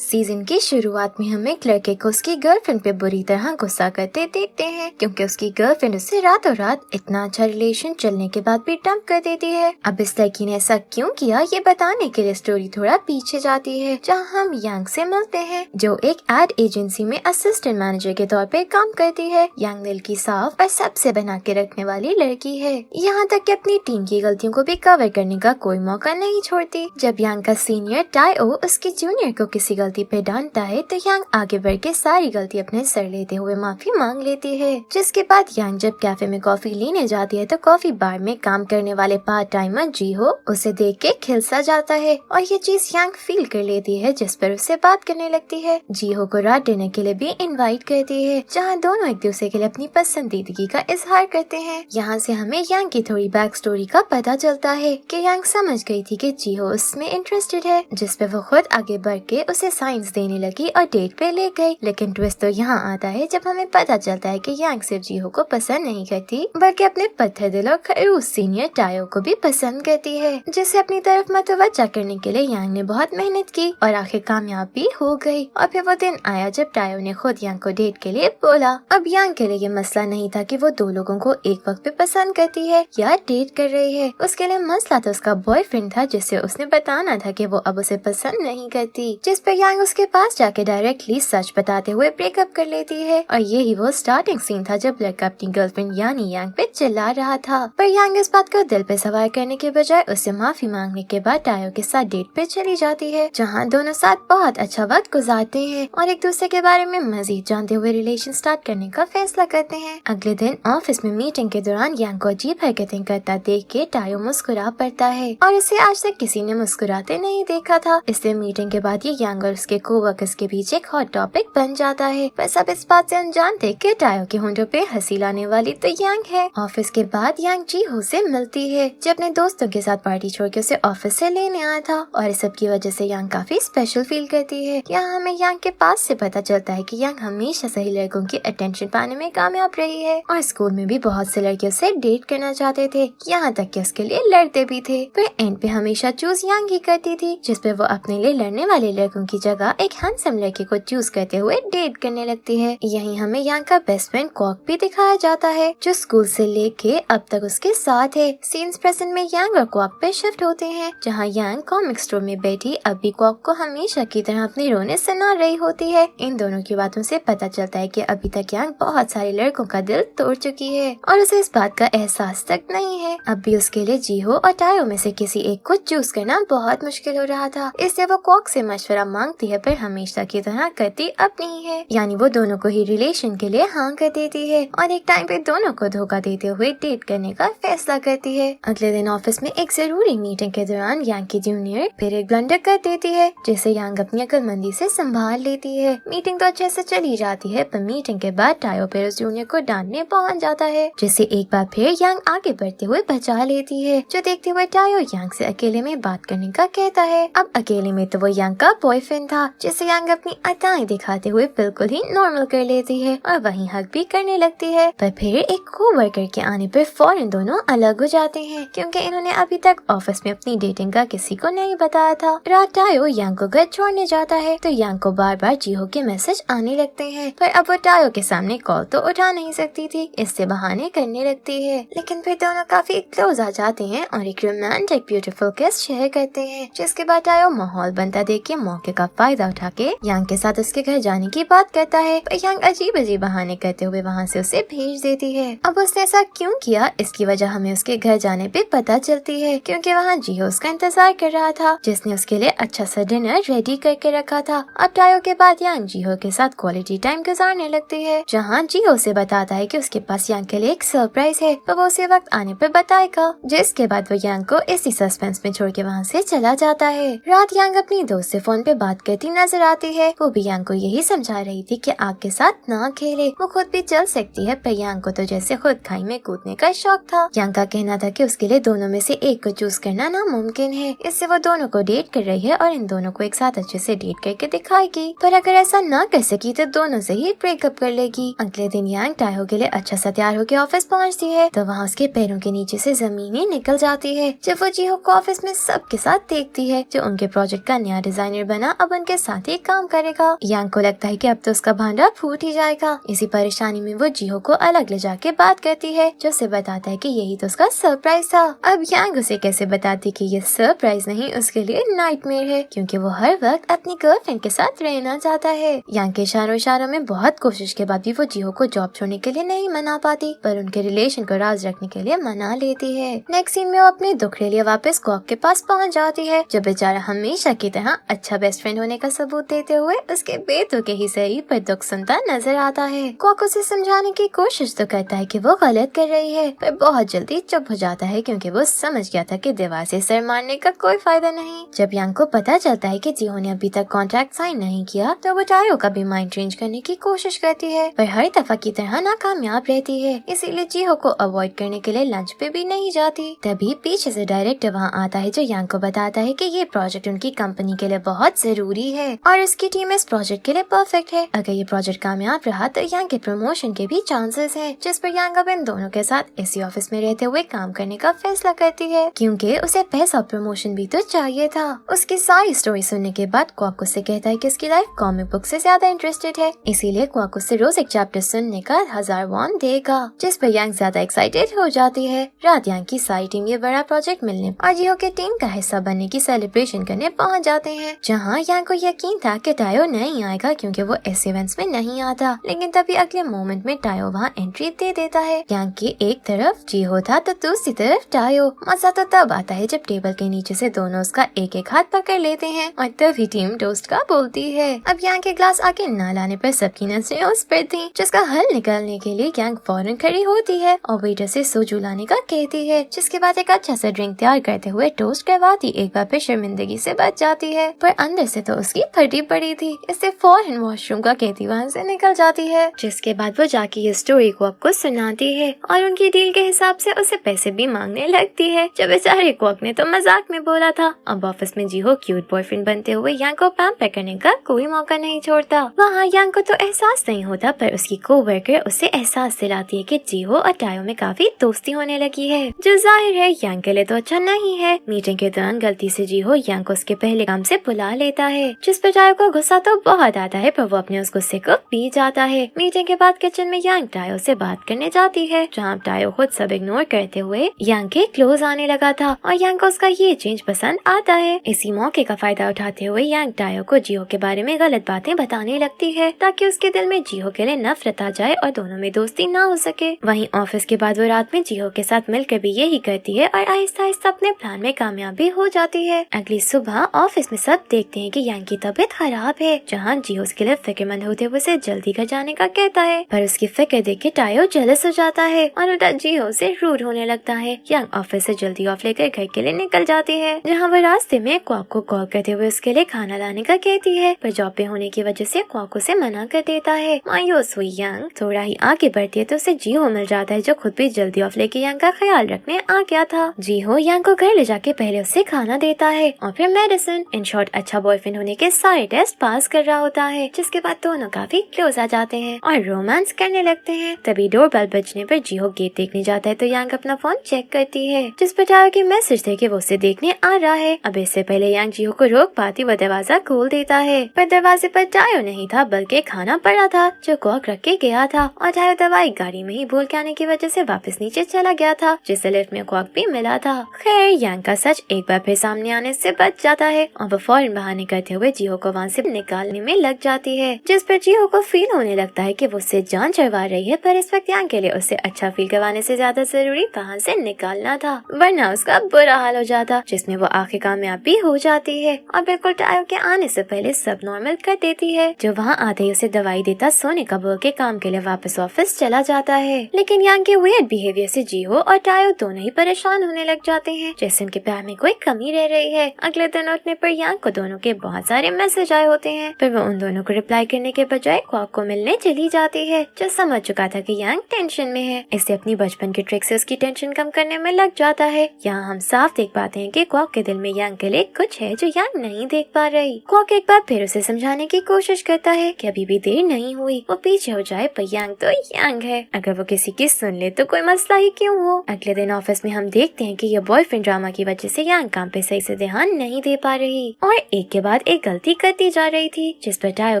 Season की शुरुआत में हम एक लड़के को उसकी गर्लफ्रेंड पे बुरी तरह गुस्सा करते देखते हैं क्योंकि उसकी गर्लफ्रेंड उससे रातों रात इतना अच्छा रिलेशन चलने के बाद भी डंप कर देती है। अब इस लड़की ने ऐसा क्यों किया ये बताने के लिए स्टोरी थोड़ा पीछे जाती है, जहां हम यांग से मिलते हैं जो एक एड एजेंसी में असिस्टेंट मैनेजर के तौर पे काम करती है। यांग दिल की साफ और सबसे बना के रखने वाली लड़की है, यहाँ तक कि अपनी टीम की गलतियों को भी कवर करने का कोई मौका नहीं छोड़ती। जब यांग का सीनियर टायो उसके जूनियर को किसी गलती पे डांटता है तो यांग आगे बढ़ के सारी गलती अपने सर लेते हुए माफी मांग लेती है। जिसके बाद यांग जब कैफे में कॉफी लेने जाती है तो कॉफी बार में काम करने वाले पार्ट टाइमर जीहो उसे देख के खिलसा जाता है और ये चीज यांग फील कर लेती है, जिस पर उससे बात करने लगती है। जीहो को रात डिनर के लिए भी इनवाइट करती है, जहाँ दोनों एक दूसरे के लिए अपनी पसंदीदगी का इजहार करते हैं। यहाँ से हमें यांग की थोड़ी बैक स्टोरी का पता चलता है कि यांग समझ गई थी कि जीहो उसमें इंटरेस्टेड है, जिस पे वो खुद आगे बढ़ के उसे साइंस देने लगी और डेट पे ले गई। लेकिन ट्विस्ट तो यहाँ आता है जब हमें पता चलता है कि यांग सिर्फ जीहो को पसंद नहीं करती बल्कि अपने पत्थर दिल और खड़ूस सीनियर टायो को भी पसंद करती है, जिसे अपनी तरफ मतवज्जा करने के लिए यांग ने बहुत मेहनत की और आखिर कामयाब भी हो गई। और फिर वो दिन आया जब टायो ने खुद यांग को डेट के लिए बोला। अब यांग के लिए ये मसला नहीं था कि वो दो लोगों को एक वक्त पे पसंद करती है या डेट कर रही है, उसके लिए मसला तो उसका बॉयफ्रेंड था जिससे उसने बताना था कि वो अब उसे पसंद नहीं करती, जिस पे यांग उसके पास जाके डायरेक्टली सच बताते हुए ब्रेकअप कर लेती है। और यही वो स्टार्टिंग सीन था जब लड़का अपनी गर्लफ्रेंड यानी यांग पे चिल्ला रहा था, पर यांग इस बात को दिल पे सवार करने के बजाय उससे माफी मांगने के बाद टायो के साथ डेट पे चली जाती है, जहाँ दोनों साथ बहुत अच्छा वक्त गुजारते हैं और एक दूसरे के बारे में मजीद जानते हुए रिलेशन स्टार्ट करने का फैसला करते हैं। अगले दिन ऑफिस में मीटिंग के दौरान यांग को अजीब हरकतें करता देख के टायो मुस्कुरा पड़ता है और उसे आज तक किसी ने मुस्कुराते नहीं देखा था। इसलिए मीटिंग के बाद ये यांग और उसके कोवर्कर्स के बीच एक हॉट टॉपिक बन जाता है, पर सब इस बात से अनजान थे कि टायो के होंठों पे हंसी लाने वाली तो यांग है। ऑफिस के बाद यांग जीहो से मिलती है जो अपने दोस्तों के साथ पार्टी छोड़ के उसे ऑफिस से लेने आया था और इस सब की वजह से यांग काफी स्पेशल फील करती है। यहाँ हमें यांग के पास से पता चलता है कि यांग हमेशा सही लड़कों की अटेंशन पाने में कामयाब रही है और स्कूल में भी बहुत से लड़के उसे डेट करना चाहते थे, यहाँ तक कि उसके लिए लड़ते भी थे, पर एंड पे हमेशा चूज यांग ही करती थी, जिसपे वो अपने लिए लड़ने वाले लड़कों की जगह एक हैंडसम लड़के को चूज करते हुए डेट करने लगती है। यहीं हमें यांग का बेस्ट फ्रेंड कॉक भी दिखाया जाता है जो स्कूल से लेके अब तक उसके साथ है। सीन्स प्रेजेंट में यांग और कॉक पे शिफ्ट होते हैं, जहाँ यांग कॉमिक स्टोर में बैठी अब भी कॉक को हमेशा की तरह अपनी रोने सुना रही होती है। इन दोनों की बातों से पता चलता है कि अभी तक यांग बहुत सारे लड़कों का दिल तोड़ चुकी है और उसे इस बात का एहसास तक नहीं है। अब भी उसके लिए जीहो और टायो में से किसी एक को चूज करना बहुत मुश्किल हो रहा था, इसलिए वो कॉक से मशवरा मांगती है, पर हमेशा की तरह करती अपनी ही है, यानी वो दोनों को ही रिलेशन के लिए हाँ कर देती है और एक टाइम पे दोनों को धोखा देते हुए डेट करने का फैसला करती है। अगले दिन ऑफिस में एक जरूरी मीटिंग के दौरान यांग की जूनियर फिर एक ब्लंडर कर देती है, जिसे यांग अपनी अक्लमंदी से संभाल लेती है। मीटिंग तो अच्छे से चली जाती है, पर मीटिंग के बाद टायो फिर उस जूनियर को डांटने पहुंच जाता है, जिसे एक बार फिर यांग आगे बढ़ते हुए बचा लेती है, जो देखते हुए टायो यांग से अकेले में बात करने का कहता है। अब अकेले में तो वो यांग का बॉयफ्रेंड था, जिसे यांग अपनी अदाएं दिखाते हुए बिल्कुल ही नॉर्मल कर लेती है और वहीं हक भी करने लगती है, पर फिर एक कोवर्कर के आने पर फौरन दोनों अलग हो जाते हैं क्योंकि इन्होंने अभी तक ऑफिस में अपनी डेटिंग का किसी को नहीं बताया था। रात टायो यांग को घर छोड़ने जाता है तो यांग को बार बार जीहो के मैसेज आने लगते हैं, पर अब वो टायो के सामने कॉल तो उठा नहीं सकती थी, इससे बहाने करने लगती है। लेकिन फिर दोनों काफी क्लोज आ जाते हैं और एक रोमांटिक ब्यूटीफुल किस शेयर करते हैं, जिसके बाद टायो माहौल बनता देख के मौके का फायदा उठा के यांग के साथ उसके घर जाने की बात करता है, पर यांग अजीब अजीब बहाने करते हुए वहाँ से उसे भेज देती है। अब उसने ऐसा क्यों किया इसकी वजह हमें उसके घर जाने पे पता चलती है, क्योंकि वहाँ जीहो उसका इंतजार कर रहा था, जिसने उसके लिए अच्छा सा डिनर रेडी करके रखा था। अब टायो के बाद यांग जीहो के साथ क्वालिटी टाइम गुजारने लगती है, जहाँ जीहो से बताता है कि उसके पास यांग के लिए एक सरप्राइज है, तो वो उसे वक्त आने पर बताएगा, जिसके बाद वो यांग को इसी सस्पेंस में छोड़ के वहाँ से चला जाता है। रात यांग अपनी दोस्त से फोन पे बात करती नजर आती है, वो भी यांग को यही समझा रही थी कि आग के साथ ना खेले, वो खुद भी जल सकती है, पर यांग को तो जैसे खुद खाई में कूदने का शौक था। यांग का कहना था कि उसके लिए दोनों में से एक को चूज करना नामुमकिन है, इससे वो दोनों को डेट कर रही है और इन दोनों को एक साथ अच्छे से डेट करके दिखाएगी, पर अगर ऐसा ना कर सकी तो दोनों से ही ब्रेकअप कर लेगी। अगले दिन यांग टायो के लिए अच्छा सा तैयार होकर ऑफिस पहुँचती है तो वहाँ उसके पैरों के नीचे से जमीन ही निकल जाती है। जब वो जीहो को ऑफिस में सबके साथ देखती है जो उनके प्रोजेक्ट का नया डिजाइनर बना अब अब उनके साथ ही काम करेगा। यांग को लगता है कि अब तो उसका भांडा फूट ही जाएगा। इसी परेशानी में वो जीहो को अलग ले जाके बात करती है, जो उसे बताता है कि यही तो उसका सरप्राइज था। अब यांग उसे कैसे बताती कि ये सरप्राइज नहीं उसके लिए नाइटमेयर है, क्योंकि वो हर वक्त अपनी गर्लफ्रेंड के साथ रहना चाहता है। यांग के इशारों में बहुत कोशिश के बाद भी वो जीहो को जॉब छोड़ने के लिए नहीं मना पाती, पर उनके रिलेशन को राज रखने के लिए मना लेती है। नेक्स्ट सीन में वो अपने दुखड़े लिए वापस क्वाक के पास पहुंच जाती है, जो बेचारा हमेशा की तरह अच्छा बेस्ट फ्रेंड होने का सबूत देते हुए उसके बेतुके ही सही पर दुख सुनता नजर आता है। क्वाक उसे समझाने की कोशिश तो करता है कि वो गलत कर रही है, पर बहुत जल्दी चुप हो जाता है, क्योंकि वो समझ गया था कि दीवार से सर मारने का कोई फायदा नहीं। जब यांग को पता चलता है कि जीहो ने अभी तक कॉन्ट्रैक्ट साइन नहीं किया, तो वो टायो का भी माइंड चेंज करने की कोशिश करती है, पर हर दफा की तरह नाकामयाब रहती है। इसीलिए जीहो को अवॉइड करने के लिए लंच पे भी नहीं जाती। तभी पीछे से डायरेक्टर वहाँ आता है, जो यांग को बताता है कि ये प्रोजेक्ट उनकी कंपनी के लिए बहुत जरूरी है और उसकी टीम इस प्रोजेक्ट के लिए परफेक्ट है। अगर ये प्रोजेक्ट कामयाब रहा तो यांग के प्रमोशन के भी चांसेस है, जिस पर यांग अब इन दोनों के साथ इसी ऑफिस में रहते हुए काम करने का फैसला करती है, क्योंकि उसे पैसा और प्रमोशन भी तो चाहिए था। उसकी सारी स्टोरी सुनने के बाद क्वाक उससे कहता है कि उसकी लाइफ कॉमिक बुक से ज्यादा इंटरेस्टेड है, इसीलिए क्वाक उससे रोज एक चैप्टर सुनने का 1000 वॉन देगा, जिस पर यांग ज्यादा एक्साइटेड हो जाती है। रात यांग की सारी टीम ये बड़ा प्रोजेक्ट मिलने और जीहो के टीम का हिस्सा बनने की सेलिब्रेशन करने पहुंच जाते हैं, जहां यांग को यकीन था कि टायो नहीं आएगा, क्योंकि वो ऐसे इवेंट्स में नहीं आता। लेकिन तभी अगले मोमेंट में टायो वहां एंट्री दे देता है। यांग की एक तरफ जीहो था तो दूसरी तरफ टायो। मजा तो तब आता है जब टेबल के नीचे से दोनों उसका एक एक हाथ पकड़ लेते हैं और तभी टीम टोस्ट का बोलती है। अब यांग के ग्लास आगे न लाने पर सबकी नजरें उस पर थी, जिसका हल निकालने के लिए यांग फौरन खड़ी होती है और वेटर से सोजू लाने का कहती है, जिसके बाद एक अच्छा सा ड्रिंक तैयार करते हुए टोस्ट करवाती एक बार फिर शर्मिंदगी से बच जाती है, पर अंदर से तो उसकी फटी पड़ी थी। इससे फौरन वॉशरूम का कहती वहाँ से निकल जाती है, जिसके बाद वो जाके ये स्टोरी को आपको सुनाती है और उनकी डील के हिसाब से उसे पैसे भी मांगने लगती है, जो बेचारे क्वाक ने तो मजाक में बोला था। अब ऑफिस में जीहो क्यूट बॉयफ्रेंड बनते हुए यांग को पैम्पर करने का कोई मौका नहीं छोड़ता। वहाँ यांग को तो एहसास नहीं होता, पर उसकी कोवर्कर उसे एहसास दिलाती है कि जीहो और टायो में काफी दोस्ती होने लगी है, जो जाहिर है यांग के लिए तो अच्छा नहीं है। मीटिंग के दौरान गलती से जीहो यांग को उसके पहले काम से बुला लेता है, जिस पर टायो को गुस्सा तो बहुत आता है, पर वो अपने उस गुस्से को पी जाता है। मीटिंग के बाद किचन में यांग टायो से बात करने जाती है, जहाँ टायो खुद सब इग्नोर करते हुए यांग के क्लोज आने लगा था और यांग को उसका ये चेंज पसंद आता है। इसी मौके का फायदा उठाते हुए यांग टायो को जीहो के बारे में गलत बातें बताने लगती है, ताकि उसके दिल में जीहो के लिए नफरत आ जाए और दोनों में दोस्ती ना हो सके। वहीं ऑफिस के बाद वो रात में जीहो के साथ मिलकर भी यही करती है और आहिस्ता आहिस्ता अपने प्लान में कामयाब भी हो जाती है। अगली सुबह ऑफिस में सब देखते हैं कि यांग की तबीयत खराब है, जहाँ जीहो उसके लिए फिक्रमंद होते हुए उसे जल्दी घर जाने का कहता है, पर उसकी फिक्र देख के टायो जेलस हो जाता है और उल्टा जीहो से रूड होने लगता है। यांग ऑफिस से जल्दी ऑफ लेकर घर के लिए निकल जाती है, जहाँ वो रास्ते में क्वाक को कॉल करते हुए उसके लिए खाना लाने का कहती है, पर जॉब पे होने की वजह से क्वाक उसे मना कर देता है। मायूस हुई यांग थोड़ा ही आगे बढ़ती है तो उसे जीहो मिल जाता है, जो खुद भी जल्दी ऑफ लेके यांग का ख्याल रखने आ गया था। जीहो यांग को घर ले जाके पहले उसे खाना देता है और फिर मेडिसिन। इन शॉर्ट अच्छा बॉयफ्रेंड होने के सारे टेस्ट पास कर रहा होता है, जिसके बाद दोनों काफी क्लोज आ जाते हैं और रोमांस करने लगते हैं। तभी डोरबेल बजने पर जीहो गेट देखने जाता है, तो यांग अपना फोन चेक करती है, जिस पर टायो की मैसेज थे कि वो उसे देखने आ रहा है। अब इससे पहले यांग जीहो को रोक पाती वो दरवाजा खोल देता है, पर दरवाजे पर टायो नहीं था, बल्कि खाना पड़ा था जो क्वाक रख के गया था, और टायो दवाई गाड़ी में ही भूल के आने की वजह से वापस नीचे चला गया था, जिससे लिफ्ट में क्वाक भी मिला था। खैर यांग का सच एक बार फिर सामने आने से बच जाता है और वो फौरन बहाने करते हुए जीहो को वहाँ से निकालने में लग जाती है, जिस पर जीहो को फील होने लगता है कि वो उससे जान छुड़वा रही है, पर इस वक्त यांग के लिए उसे अच्छा फील करवाने से ज्यादा जरूरी वहाँ से निकालना था, वरना उसका बुरा हाल हो जाता, जिसमें वो आखिर कामयाब भी हो जाती है और बिल्कुल टायो के आने से पहले सब नॉर्मल कर देती है, जो वहाँ आते ही उसे दवाई देता सोने का बोल के काम के लिए वापस ऑफिस चला जाता है। लेकिन यांग के वियर्ड बिहेवियर से जीहो और टायो दोनों ही परेशान होने लग जाते हैं, जैसे उनके प्यार में कोई कमी रह रही है। अगले दिन उठने पर यांग को दोनों के बहुत सारे मैसेज आए होते हैं, पर वो उन दोनों को रिप्लाई करने के बजाय क्वाक को मिलने चली जाती है, जो समझ चुका था कि यांग टेंशन में है, इससे अपनी बचपन की ट्रिक से उसकी टेंशन कम करने में लग जाता है। यहाँ हम साफ देख पाते हैं कि क्वाक के दिल में यांग के लिए कुछ है जो यांग नहीं देख पा रही। क्वाक एक बार फिर उसे समझाने की कोशिश करता है कि अभी भी देर नहीं हुई, वो पीछे हो जाए, पर यांग तो यांग है, अगर वो किसी की सुन ले तो कोई मसला ही क्यों हो। अगले दिन ऑफिस में हम देखते हैं कि ये बॉयफ्रेंड ड्रामा की वजह से यांग काम पे सही से ध्यान नहीं दे पा रही और एक के बाद एक गलती करती जा रही थी, जिस पर टायो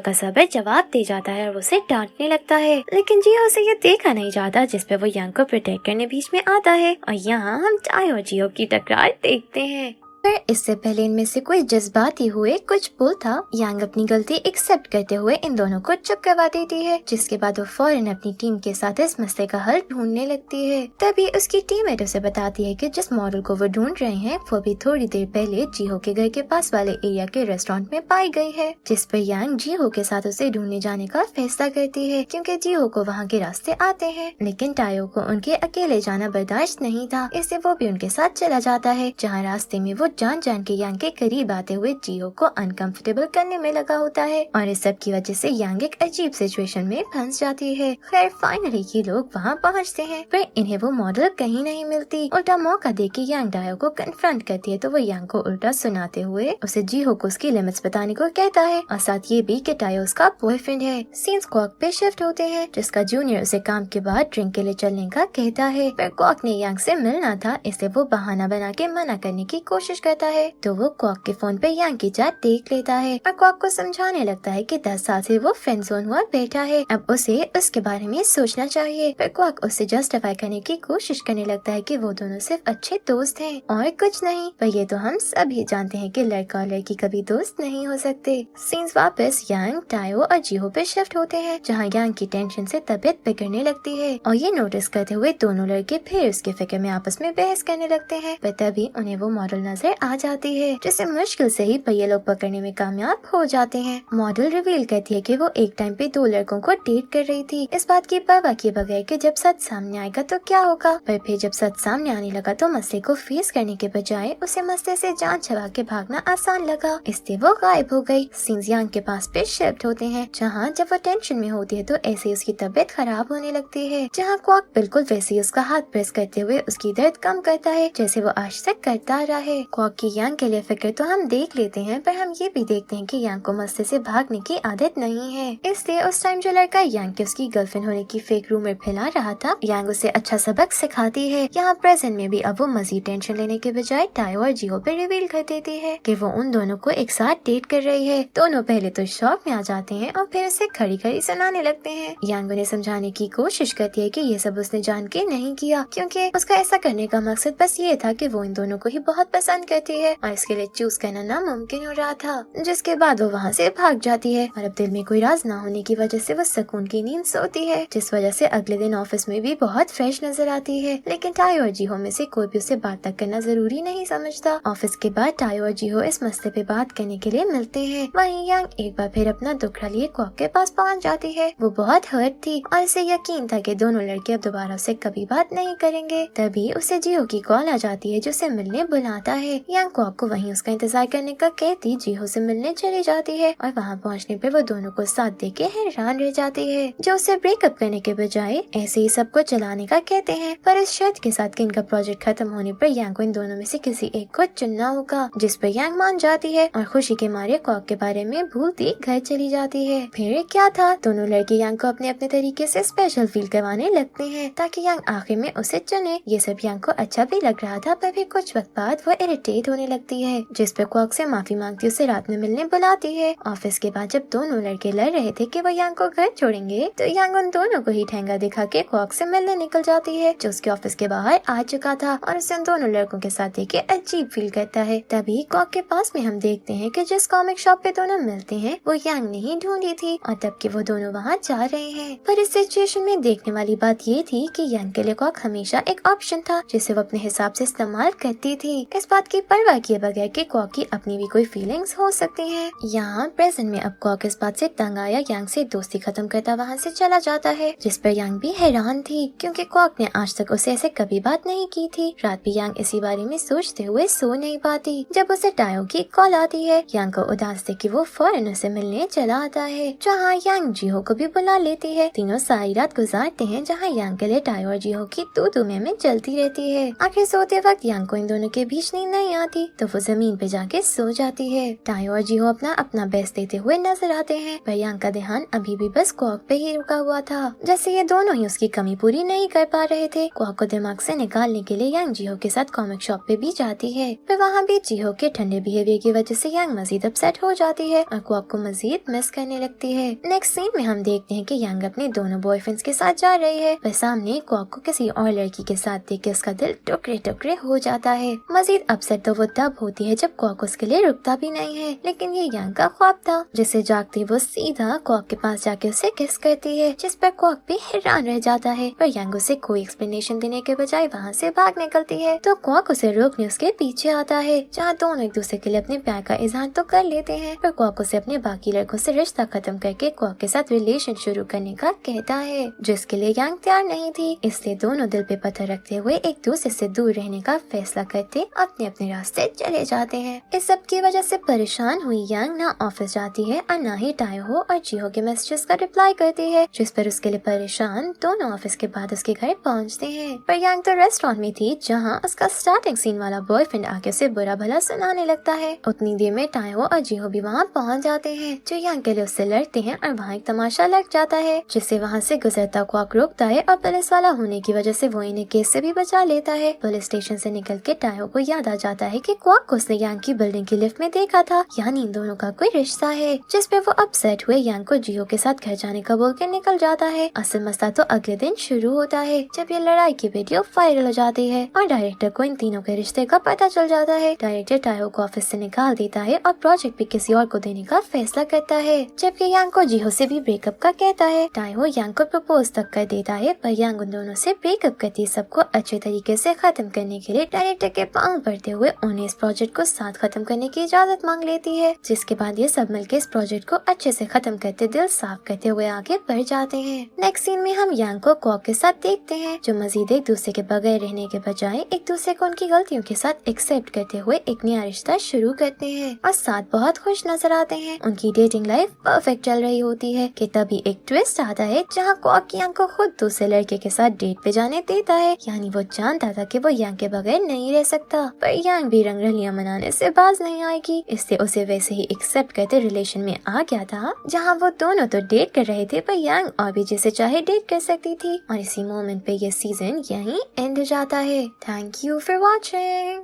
का सबर जवाब दे जाता है और वो उसे डांटने लगता है। लेकिन जियो से ये देखा नहीं जाता, जिस पर वो यांग को प्रोटेक्ट करने बीच में आता है और यहाँ हम टायो और जियो की टकरार देखते हैं। पर इससे पहले इनमें से कोई जज्बाती हुए कुछ बोल था, यांग अपनी गलती एक्सेप्ट करते हुए इन दोनों को चुप करवा देती है, जिसके बाद वो फौरन अपनी टीम के साथ इस मसले का हल ढूंढने लगती है। तभी उसकी टीममेट उसे बताती है कि जिस मॉडल को वो ढूंढ रहे हैं वो भी थोड़ी देर पहले जीहो के घर के पास वाले एरिया के रेस्टोरेंट में पाई गई है, जिस पर यांग जीहो के साथ उसे ढूंढने जाने का फैसला करती है, क्योंकि जीहो को वहाँ के रास्ते आते हैं। लेकिन टायो को उनके अकेले जाना बर्दाश्त नहीं था, इससे वो भी उनके साथ चला जाता है, जहाँ रास्ते में वो जान जान के यांग के करीब आते हुए जियो को अनकंफर्टेबल करने में लगा होता है और इस सब की वजह से यांग एक अजीब सिचुएशन में फंस जाती है। खैर फाइनली ये लोग वहाँ पहुँचते हैं, पर इन्हें वो मॉडल कहीं नहीं मिलती। उल्टा मौका देके यांग टायो को कन्फ्रंट करती है, तो वो यांग को उल्टा सुनाते हुए उसे जियो को उसकी लिमिट्स बताने को कहता है और साथ ये भी कि टायो उसका बॉयफ्रेंड है। सीन्स क्वाक पे शिफ्ट होते हैं, जिसका जूनियर उसे काम के बाद ड्रिंक के लिए चलने का कहता है, पर क्वाक ने यांग से मिलना था, इसलिए वो बहाना बना के मना करने की कोशिश करता है। तो वो क्वाक के फोन पे यांग की चैट देख लेता है और क्वाक को समझाने लगता है कि 10 साल से वो फ्रेंड जोन हुआ बैठा है, अब उसे उसके बारे में सोचना चाहिए। पर क्वाक उससे जस्टिफाई करने की कोशिश करने लगता है कि वो दोनों सिर्फ अच्छे दोस्त हैं और कुछ नहीं। पर ये तो हम सभी जानते हैं कि लड़का और लड़की कभी दोस्त नहीं हो सकते। सीन्स वापस यांग, टायो और जिहो पे शिफ्ट होते हैं, जहाँ यांग की टेंशन से तबीयत बिगड़ने लगती है और ये नोटिस करते हुए दोनों लड़के फिर उसके फिक्र में आपस में बहस करने लगते हैं। पर तभी उन्हें वो मॉडल नजर आ जाती है, जिसे मुश्किल से ही ये लोग पकड़ने में कामयाब हो जाते हैं। मॉडल रिवील करती है कि वो एक टाइम पे 2 लड़कों को डेट कर रही थी, इस बात की परवाह किए बगैर कि जब सच सामने आएगा तो क्या होगा। पर फिर जब सच सामने आने लगा तो मसले को फेस करने के बजाय उसे मसले से जान छुड़ा के भागना आसान लगा, इसलिए वो गायब हो गई। सीन्स यांग के पास पे शिफ्ट होते हैं, जहाँ जब वो टेंशन में होती है तो ऐसे ही उसकी तबीयत खराब होने लगती है, जहाँ क्वाक बिल्कुल वैसे ही उसका हाथ प्रेस करते हुए उसकी दर्द कम करता है, जैसे वो आज तक करता रहा है। क्वाक की यांग के लिए फिक्र तो हम देख लेते हैं, पर हम ये भी देखते हैं कि यांग को मसले से भागने की आदत नहीं है, इसलिए उस टाइम जो लड़का यांग के उसकी गर्लफ्रेंड होने की फेक रूमर फैला रहा था, यांग उसे अच्छा सबक सिखाती है। यहाँ प्रेजेंट में भी अब वो मजीद टेंशन लेने के बजाय टायो और जियो पे रिवील कर देती है कि वो उन दोनों को एक साथ डेट कर रही है। दोनों पहले तो शॉक में आ जाते हैं और फिर उसे खड़ी खड़ी सुनाने लगते हैं। यांग उन्हें समझाने की कोशिश करती है कि ये सब उसने जान के नहीं किया, क्योंकि उसका ऐसा करने का मकसद बस ये था कि वो इन दोनों को ही बहुत पसंद करती है और इसके लिए चूज करना नामुमकिन हो रहा था। जिसके बाद वो वहाँ से भाग जाती है और अब दिल में कोई राज ना होने की वजह से वो सुकून की नींद सोती है, जिस वजह से अगले दिन ऑफिस में भी बहुत फ्रेश नजर आती है। लेकिन टायो और जिहो में से कोई भी उसे बात तक करना जरूरी नहीं समझता। ऑफिस के बाद टायो और जिहो इस मसले पे बात करने के लिए मिलते हैं। वहीं यांग एक बार फिर अपना दुखड़ा लिए क्वाक के पास पहुँच जाती है। वो बहुत हर्ट थी और इसे यकीन था कि दोनों लड़के अब दोबारा उससे कभी बात नहीं करेंगे। तभी उसे जिहो की कॉल आ जाती है, जो उसे मिलने बुलाता है। यांग क्वाक को वहीं उसका इंतजार करने का कहती जिहो से मिलने चली जाती है और वहाँ पहुँचने पर वो दोनों को साथ देके हैरान रह जाती है, जो उसे ब्रेकअप करने के बजाय ऐसे ही सबको चलाने का कहते हैं, पर इस शर्त के साथ कि इनका प्रोजेक्ट खत्म होने पर यांग को इन दोनों में से किसी एक को चुनना होगा, जिस पर यांग मान जाती है और खुशी के मारे क्वाक के बारे में भूलती घर चली जाती है। फिर क्या था, दोनों लड़के यांग को अपने अपने तरीके से स्पेशल फील करवाने लगते हैं ताकि यांग आखिर में उसे चुने। ये सब यांग को अच्छा भी लग रहा था, पर फिर कुछ वक्त बाद वो इरिटेट होने लगती है, जिस पर क्वाक से माफी मांगती उसे रात में मिलने बुलाती है। ऑफिस के बाद जब दोनों लड़के लड़ रहे थे कि वो यांग को घर छोड़ेंगे, तो यांग उन दोनों को ही ठेंगा दिखा के क्वाक से मिलने निकल जाती है, जो उसके ऑफिस के बाहर आ चुका था और उसे उन दोनों लड़कों के साथ देख के अजीब फील करता है। तभी क्वाक के पास में हम देखते हैं कि जिस कॉमिक शॉप पे दोनों मिलते हैं वो यांग ने ही ढूंढी थी और तब के वो दोनों वहाँ जा रहे हैं। पर इस सिचुएशन में देखने वाली बात ये थी कि यांग के लिए क्वाक हमेशा एक ऑप्शन था, जिसे वो अपने हिसाब से इस्तेमाल करती थी, इस बात की परवाह किए बगैर कि क्वाक की अपनी भी कोई फीलिंग्स हो सकती हैं। यहाँ प्रेजेंट में अब क्वाक इस बात से तंग आया यांग से दोस्ती खत्म करता वहाँ से चला जाता है, जिस पर यांग भी हैरान थी, क्योंकि क्वाक ने आज तक उसे ऐसे कभी बात नहीं की थी। रात भी यांग इसी बारे में सोचते हुए सो नहीं पाती। जब उसे टायो की कॉल आती है, यांग को उदास देख के वो फौरन उसे मिलने चला आता है, जहाँ यांग जिहो को भी बुला लेती है। तीनों सारी रात गुजारते हैं, जहाँ यांग के लिए टायो और जिहो की तू में चलती रहती है। आखिर सोते वक्त यांग को इन दोनों के बीच नींद नहीं आती तो वो जमीन पे जाके सो जाती है। तायो और जीहो अपना अपना बेस्ट देते हुए नजर आते हैं, पर यांग का ध्यान अभी भी बस क्वाक पे ही रुका हुआ था, जैसे ये दोनों ही उसकी कमी पूरी नहीं कर पा रहे थे। क्वाक को दिमाग से निकालने के लिए यांग जीहो के साथ कॉमिक शॉप पे भी जाती है, पर वहाँ भी जीहो के ठंडे बिहेवियर की वजह से यांग मजीद अपसेट हो जाती है और क्वाक को मजीद मिस करने लगती है। नेक्स्ट सीन में हम देखते हैं कि यांग अपने दोनों बॉयफ्रेंड्स के साथ जा रही है, पर सामने क्वाक को किसी और लड़की के साथ देख के उसका दिल टुकड़े टुकड़े हो जाता है। मजीद अपसेट तो वो तब होती है जब क्वाक उसके लिए रुकता भी नहीं है, लेकिन ये यांग का ख्वाब था, जिसे जागते वो सीधा क्वाक के पास जाके उसे किस करती है, जिस पर क्वाक भी हैरान रह जाता है, पर यांग उसे कोई एक्सप्लेनेशन देने के बजाय वहाँ से भाग निकलती है। तो क्वाक उसे रोकने उसके पीछे आता है, जहाँ दोनों एक दूसरे के लिए अपने प्यार का इजहार तो कर लेते हैं, पर क्वाक उसे अपने बाकी लड़कों से रिश्ता खत्म करके क्वाक के साथ रिलेशन शुरू करने का कहता है, जिसके लिए यांग तैयार नहीं थी। इसलिए दोनों दिल पे पत्थर रखते हुए एक दूसरे से दूर रहने का फैसला करते अपने अपने रास्ते चले जाते हैं। इस सब की वजह से परेशान हुई यांग ना ऑफिस जाती है और ना ही तायो और जीहो के मैसेजेस का रिप्लाई करती है, जिस पर उसके लिए परेशान दोनों ऑफिस के बाद उसके घर पहुंचते हैं। पर यांग तो रेस्टोरेंट में थी, जहां उसका स्टार्टिंग सीन वाला बॉयफ्रेंड आके उसे बुरा भला सुनाने लगता है। उतनी देर में तायो और जीहो भी वहां पहुंच जाते हैं, जो यांग के लिए उससे लड़ते हैं और वहाँ एक तमाशा लग जाता है, जिससे वहाँ से गुजरता क्वाक रोकता है और पुलिस वाला होने की वजह से वो इन्हें केस से भी बचा लेता है। पुलिस स्टेशन से निकल के तायो को याद आ जाता है कि क्वाक को उसने यांग की बिल्डिंग की लिफ्ट में देखा था, यानी इन दोनों का कोई रिश्ता है, जिस पे वो अपसेट हुए यांग को जीहो के साथ घर जाने का बोल के निकल जाता है। असल मसला तो अगले दिन शुरू होता है, जब ये लड़ाई की वीडियो वायरल हो जाती है और डायरेक्टर को इन तीनों के रिश्ते का पता चल जाता है। डायरेक्टर तायो को ऑफिस से निकाल देता है और प्रोजेक्ट भी किसी और को देने का फैसला करता है, जबकि यांग को जीहो से भी ब्रेकअप का कहता है। तायो यांग को प्रपोज तक कर देता है, पर यांग उन दोनों से ब्रेकअप करती सबको अच्छे तरीके से खत्म करने के लिए डायरेक्टर के पांव पड़ते हुए उन्हें इस प्रोजेक्ट को साथ खत्म करने की इजाजत मांग लेती है, जिसके बाद ये सब मिलकर इस प्रोजेक्ट को अच्छे से खत्म करते दिल साफ करते हुए आगे बढ़ जाते हैं। नेक्स्ट सीन में हम यांग को क्वाक के साथ देखते हैं, जो मजीद एक दूसरे के बगैर रहने के बजाय एक दूसरे को उनकी गलतियों के साथ एक्सेप्ट करते हुए एक नया रिश्ता शुरू करते हैं और साथ बहुत खुश नजर आते हैं। उनकी डेटिंग लाइफ परफेक्ट चल रही होती है कि तभी एक ट्विस्ट आता है, जहाँ क्वाक यांग को खुद दूसरे लड़के के साथ डेट पे जाने देता है, यानी वो जानता था कि वो यांग के बगैर नहीं रह सकता, पर यांग भी रंगरलियां मनाने से बाज नहीं आएगी, इसलिए उसे वैसे ही एक्सेप्ट करते रिलेशन में आ गया था, जहाँ वो दोनों तो डेट कर रहे थे, पर यांग और भी जिसे चाहे डेट कर सकती थी। और इसी मोमेंट पे ये सीजन यहीं एंड हो जाता है। Thank you for watching.